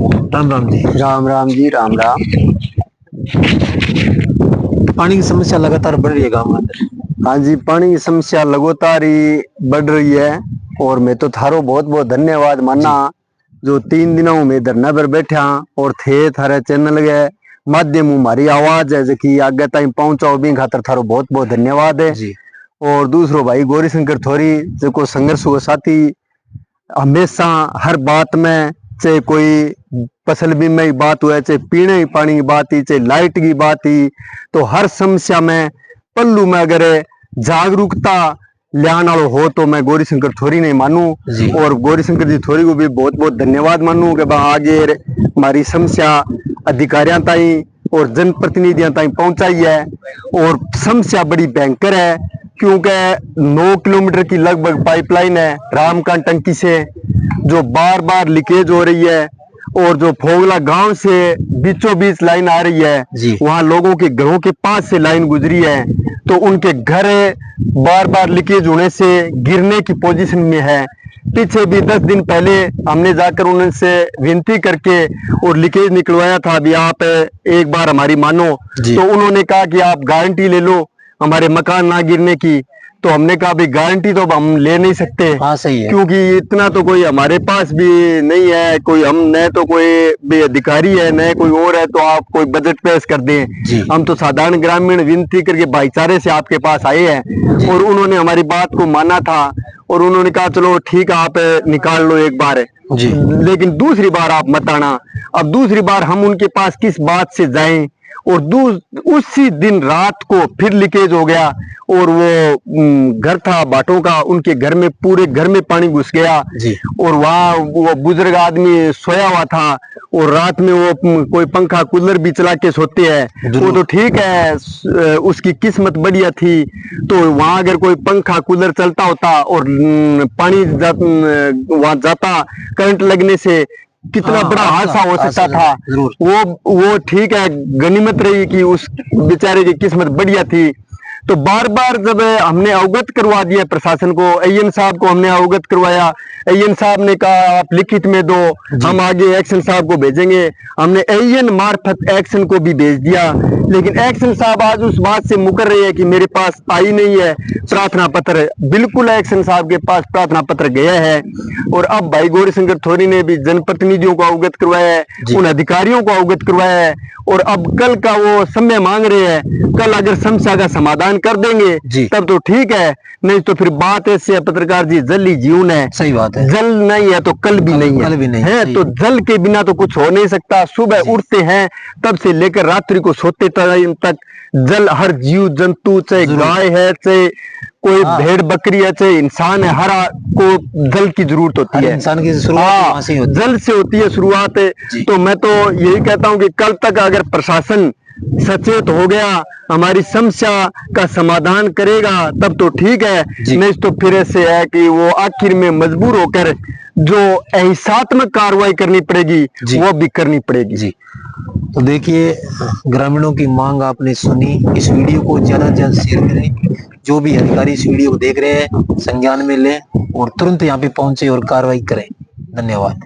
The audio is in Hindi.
राम राम जी। राम राम जी, राम राम। पानी की समस्या लगातार बढ़ रही है गांव के अंदर। हाँ जी, पानी की समस्या लगातार ही बढ़ रही है। और मैं तो थारो बहुत बहुत धन्यवाद माना, जो 3 दिनों में धरना पर बैठा और थे थारे चैनल के माध्यम हमारी आवाज है कि आगे तक पहुंचाओ, भी खातर थारो बहुत बहुत धन्यवाद है। जी और दूसरो भाई गौरी शंकर थोरी, जो संघर्ष को साथी हमेशा हर बात में, चाहे कोई फसल बीमा की बात हुए, चाहे पीने की पानी की बात ही, चाहे लाइट की बात ही, तो हर समस्या में पल्लू में अगर जागरूकता लियान वालों हो तो मैं गौरी शंकर थोरी नहीं मानू। और गौरी शंकर जी थोरी को भी बहुत बहुत धन्यवाद मानू कि आगे हमारी समस्या अधिकारियों ताई और जनप्रतिनिधियों ताई पहुंचाई है। और समस्या बड़ी भयंकर है, क्योंकि 9 किलोमीटर की लगभग पाइपलाइन है रामकांड टंकी से, जो बार बार लीकेज हो रही है। और जो फोगला गांव से बीचों बीच लाइन आ रही है, वहां लोगों के घरों के पास से लाइन गुजरी है, तो उनके घर बार बार लीकेज होने से गिरने की पोजीशन में है। पीछे भी 10 दिन पहले हमने जाकर उनसे विनती करके और लीकेज निकलवाया था, अभी आप एक बार हमारी मानो। तो उन्होंने कहा कि आप गारंटी ले लो हमारे मकान ना गिरने की। तो हमने कहा भाई गारंटी तो हम ले नहीं सकते। हाँ सही है, क्योंकि इतना तो कोई हमारे पास भी नहीं है, कोई हम न तो कोई भी अधिकारी है न कोई और है, तो आप कोई बजट पेश कर दें। हम तो साधारण ग्रामीण विनती करके भाईचारे से आपके पास आए हैं। और उन्होंने हमारी बात को माना था और उन्होंने कहा चलो ठीक है, आप निकाल लो एक बार जी, लेकिन दूसरी बार आप मत आना। अब दूसरी बार हम उनके पास किस बात से जाएं? और उसी दिन रात को फिर लीकेज हो गया। और वो घर था बाटों का, उनके घर में पूरे घर में पानी घुस गया जी। और वहाँ वो बुजुर्ग आदमी सोया हुआ था, और रात में वो कोई पंखा कूलर भी चला के सोते हैं। वो तो ठीक है, उसकी किस्मत बढ़िया थी। तो वहां अगर कोई पंखा कूलर चलता होता और पानी वहां जाता, करंट लगने से कितना बड़ा हादसा हो सकता था। वो ठीक है, गनीमत रही कि उस बेचारे की किस्मत बढ़िया थी। तो बार बार जब हमने अवगत करवा दिया प्रशासन को, एएन साहब को हमने अवगत करवाया, एएन साहब ने कहा आप लिखित में दो, हम आगे एक्शन साहब को भेजेंगे। हमने एएन मार्फत एक्शन को भी भेज दिया, लेकिन एक्शन साहब आज उस बात से मुकर रहे हैं कि मेरे पास आई नहीं है प्रार्थना पत्र। बिल्कुल एक्शन साहब के पास प्रार्थना पत्र गया है। और अब भाई गौरी शंकर थोरी ने भी जनप्रतिनिधियों को अवगत करवाया है, उन अधिकारियों को अवगत करवाया है। और अब कल का वो समय मांग रहे हैं, कल अगर समस्या का समाधान कर देंगे तब तो ठीक है, नहीं तो फिर बात ऐसे है पत्रकार जी, जल ही जीवन है। सही बात है, जल नहीं है तो कल भी नहीं है, कल भी नहीं है तो जल के बिना तो कुछ हो नहीं सकता। सुबह उठते हैं तब से लेकर रात्रि को सोते टाइम तक जल हर जीव जंतु, चाहे गाय है, चाहे कोई भेड़ बकरी है, चाहे इंसान है, हर को जल की जरूरत होती है। इंसान की शुरुआत जल से होती है शुरुआत। तो मैं तो यही कहता हूँ कि कल तक अगर प्रशासन सचेत हो गया, हमारी समस्या का समाधान करेगा तब तो ठीक है, नहीं तो फिर ऐसे है कि वो आखिर में मजबूर होकर जो एहसात्मक कार्रवाई करनी पड़ेगी वो भी करनी पड़ेगी जी। तो देखिए, ग्रामीणों की मांग आपने सुनी। इस वीडियो को ज्यादा से ज्यादा शेयर करें, जो भी अधिकारी इस वीडियो को देख रहे हैं संज्ञान में लें और तुरंत यहाँ पे पहुंचे और कार्रवाई करें। धन्यवाद।